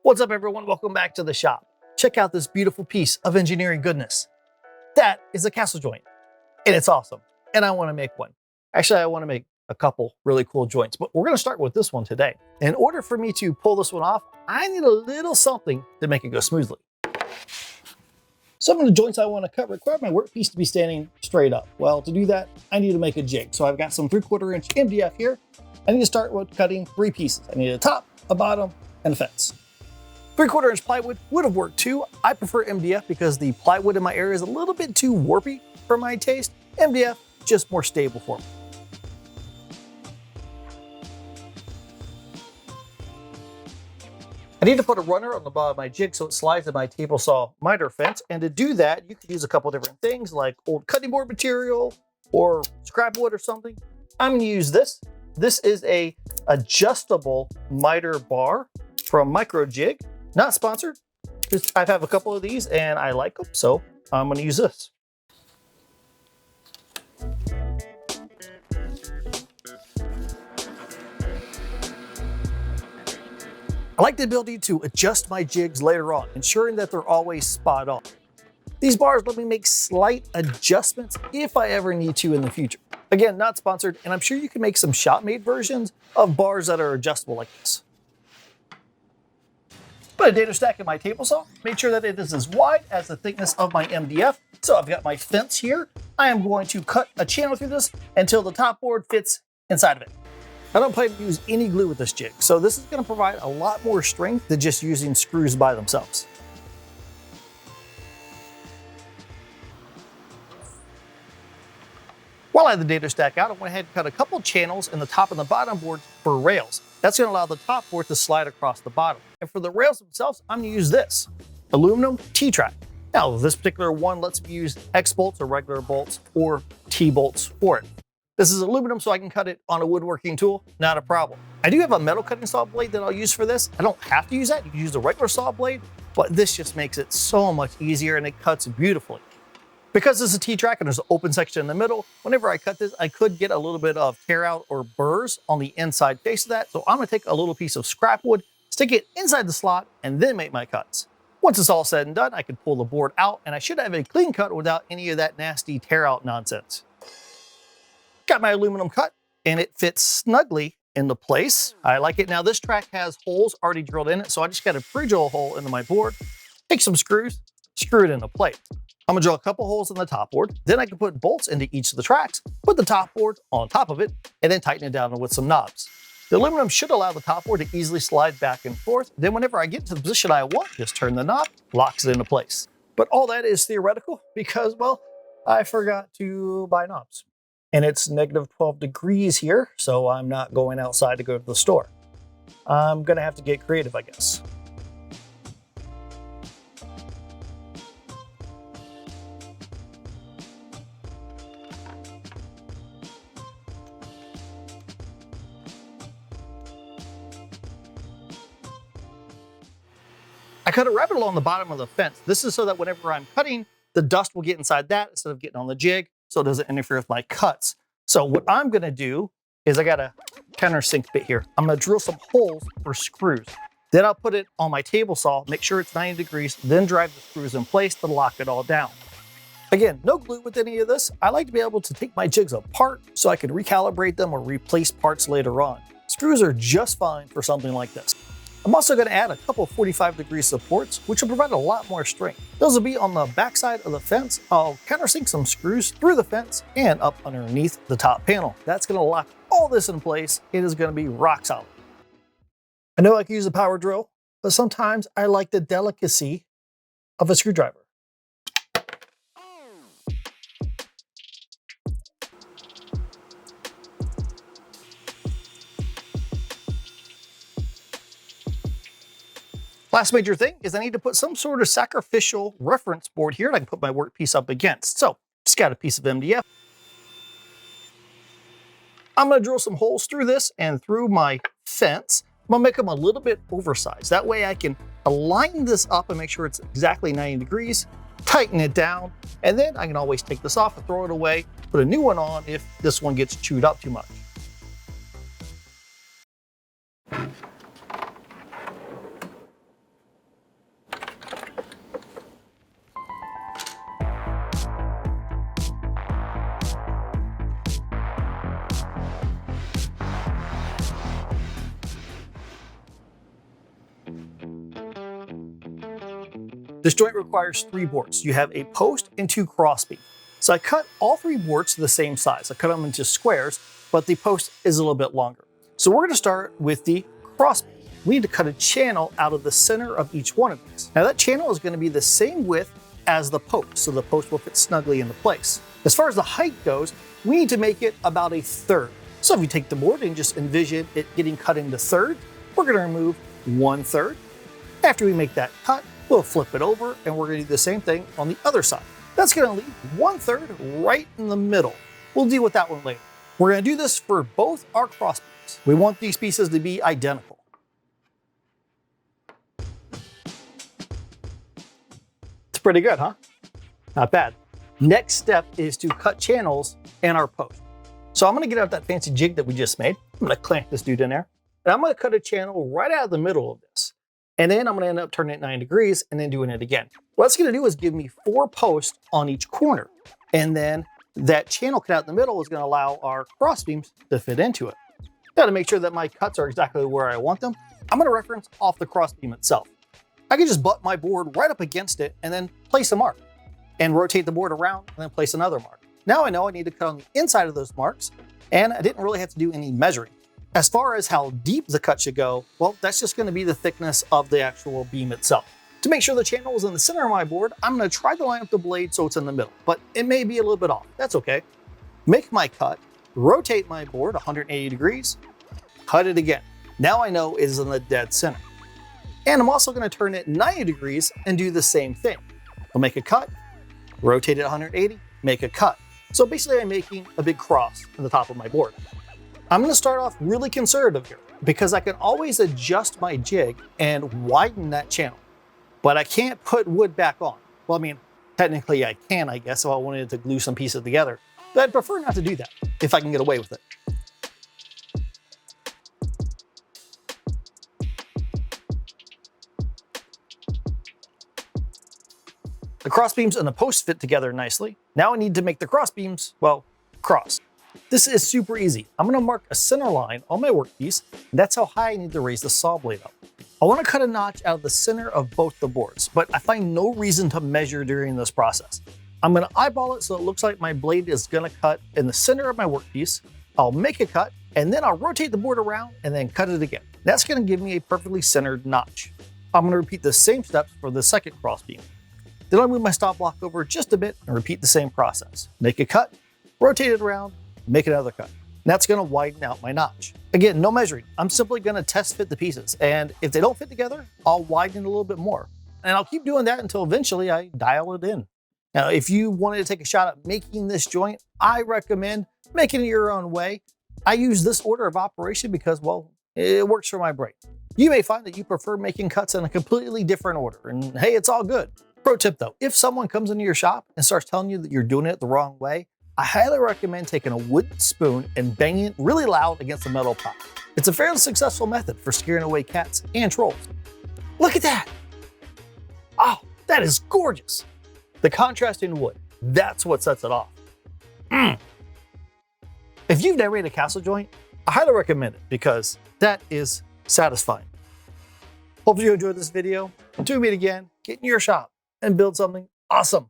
What's up, everyone? Welcome back to the shop. Check out this beautiful piece of engineering goodness. That is a castle joint, and it's awesome. And I want to make one. Actually, I want to make a couple really cool joints, but we're going to start with this one today. In order for me to pull this one off, I need a little something to make it go smoothly. Some of the joints I want to cut require my workpiece to be standing straight up. Well, to do that, I need to make a jig. So I've got some 3/4 inch MDF here. I need to start with cutting 3 pieces. I need a top, a bottom, and a fence. 3/4 inch plywood would have worked too. I prefer MDF because the plywood in my area is a little bit too warpy for my taste. MDF, just more stable for me. I need to put a runner on the bottom of my jig so it slides in my table saw miter fence. And to do that, you could use a couple different things like old cutting board material or scrap wood or something. I'm gonna use this. This is a adjustable miter bar from Micro Jig. Not sponsored. I have a couple of these and I like them, so I'm gonna use this. I like the ability to adjust my jigs later on, ensuring that they're always spot on. These bars let me make slight adjustments if I ever need to in the future. Again, not sponsored, and I'm sure you can make some shop-made versions of bars that are adjustable like this. Put a dado stack in my table saw, make sure that it is as wide as the thickness of my MDF. So I've got my fence here. I am going to cut a channel through this until the top board fits inside of it. I don't plan to use any glue with this jig, so this is going to provide a lot more strength than just using screws by themselves. While I had the dado stack out, I went ahead and cut a couple channels in the top and the bottom boards for rails. That's going to allow the top board to slide across the bottom. And for the rails themselves, I'm going to use this aluminum T-track. Now, this particular one lets me use X bolts or regular bolts or T bolts for it. This is aluminum, so I can cut it on a woodworking tool, not a problem. I do have a metal cutting saw blade that I'll use for this. I don't have to use that. You can use a regular saw blade, but this just makes it so much easier and it cuts beautifully. Because this is a T-track and there's an open section in the middle, whenever I cut this, I could get a little bit of tear out or burrs on the inside face of that. So I'm gonna take a little piece of scrap wood, stick it inside the slot, and then make my cuts. Once it's all said and done, I can pull the board out and I should have a clean cut without any of that nasty tear out nonsense. Got my aluminum cut and it fits snugly into place. I like it. Now this track has holes already drilled in it, so I just got to pre-drill a hole into my board, take some screws, screw it into place. I'm gonna drill a couple holes in the top board, then I can put bolts into each of the tracks, put the top board on top of it, and then tighten it down with some knobs. The aluminum should allow the top board to easily slide back and forth. Then whenever I get to the position I want, just turn the knob, locks it into place. But all that is theoretical because, well, I forgot to buy knobs. And it's negative 12 degrees here, so I'm not going outside to go to the store. I'm gonna have to get creative, I guess. I cut a rabbit along the bottom of the fence. This is so that whenever I'm cutting, the dust will get inside that instead of getting on the jig, so it doesn't interfere with my cuts. So what I'm gonna do is I got a countersink bit here. I'm gonna drill some holes for screws. Then I'll put it on my table saw, make sure it's 90 degrees, then drive the screws in place to lock it all down. Again, no glue with any of this. I like to be able to take my jigs apart so I can recalibrate them or replace parts later on. Screws are just fine for something like this. I'm also going to add a couple 45-degree supports, which will provide a lot more strength. Those will be on the backside of the fence. I'll countersink some screws through the fence and up underneath the top panel. That's going to lock all this in place. It is going to be rock solid. I know I can use a power drill, but sometimes I like the delicacy of a screwdriver. Last major thing is I need to put some sort of sacrificial reference board here that I can put my workpiece up against. So just got a piece of MDF. I'm gonna drill some holes through this and through my fence. I'm gonna make them a little bit oversized. That way I can align this up and make sure it's exactly 90 degrees, tighten it down, and then I can always take this off and throw it away, put a new one on if this one gets chewed up too much. This joint requires 3 boards. You have a post and 2 crossbeams. So I cut all 3 boards to the same size. I cut them into squares, but the post is a little bit longer. So we're gonna start with the crossbeam. We need to cut a channel out of the center of each one of these. Now that channel is gonna be the same width as the post, so the post will fit snugly into place. As far as the height goes, we need to make it about 1/3. So if you take the board and just envision it getting cut into thirds, we're gonna remove 1/3. After we make that cut, we'll flip it over and we're gonna do the same thing on the other side. That's gonna leave 1/3 right in the middle. We'll deal with that one later. We're gonna do this for both our crossbeams. We want these pieces to be identical. It's pretty good, huh? Not bad. Next step is to cut channels in our post. So I'm gonna get out that fancy jig that we just made. I'm gonna clamp this dude in there. And I'm gonna cut a channel right out of the middle of this. And then I'm gonna end up turning it 90 degrees and then doing it again. What it's gonna do is give me 4 posts on each corner. And then that channel cut out in the middle is gonna allow our cross beams to fit into it. Now to make sure that my cuts are exactly where I want them, I'm gonna reference off the cross beam itself. I can just butt my board right up against it and then place a mark and rotate the board around and then place another mark. Now I know I need to cut on the inside of those marks and I didn't really have to do any measuring. As far as how deep the cut should go, well, that's just gonna be the thickness of the actual beam itself. To make sure the channel is in the center of my board, I'm gonna try to line up the blade so it's in the middle, but it may be a little bit off. That's okay. Make my cut, rotate my board 180 degrees, cut it again. Now I know it is in the dead center. And I'm also gonna turn it 90 degrees and do the same thing. I'll make a cut, rotate it 180, make a cut. So basically I'm making a big cross on the top of my board. I'm gonna start off really conservative here because I can always adjust my jig and widen that channel, but I can't put wood back on. Well, I mean, technically I can, I guess, if I wanted to glue some pieces together, but I'd prefer not to do that if I can get away with it. The cross beams and the posts fit together nicely. Now I need to make the cross beams, well, cross. This is super easy. I'm gonna mark a center line on my workpiece, and that's how high I need to raise the saw blade up. I wanna cut a notch out of the center of both the boards, but I find no reason to measure during this process. I'm gonna eyeball it so it looks like my blade is gonna cut in the center of my workpiece. I'll make a cut, and then I'll rotate the board around and then cut it again. That's gonna give me a perfectly centered notch. I'm gonna repeat the same steps for the second cross beam. Then I'll move my stop block over just a bit and repeat the same process. Make a cut, rotate it around, make another cut. And that's gonna widen out my notch. Again, no measuring. I'm simply gonna test fit the pieces. And if they don't fit together, I'll widen it a little bit more. And I'll keep doing that until eventually I dial it in. Now, if you wanted to take a shot at making this joint, I recommend making it your own way. I use this order of operation because, well, it works for my brain. You may find that you prefer making cuts in a completely different order, and hey, it's all good. Pro tip though, if someone comes into your shop and starts telling you that you're doing it the wrong way, I highly recommend taking a wooden spoon and banging it really loud against the metal pot. It's a fairly successful method for scaring away cats and trolls. Look at that! Oh, that is gorgeous! The contrast in wood, that's what sets it off. If you've never made a castle joint, I highly recommend it because that is satisfying. Hope you enjoyed this video. Until we meet again, get in your shop and build something awesome.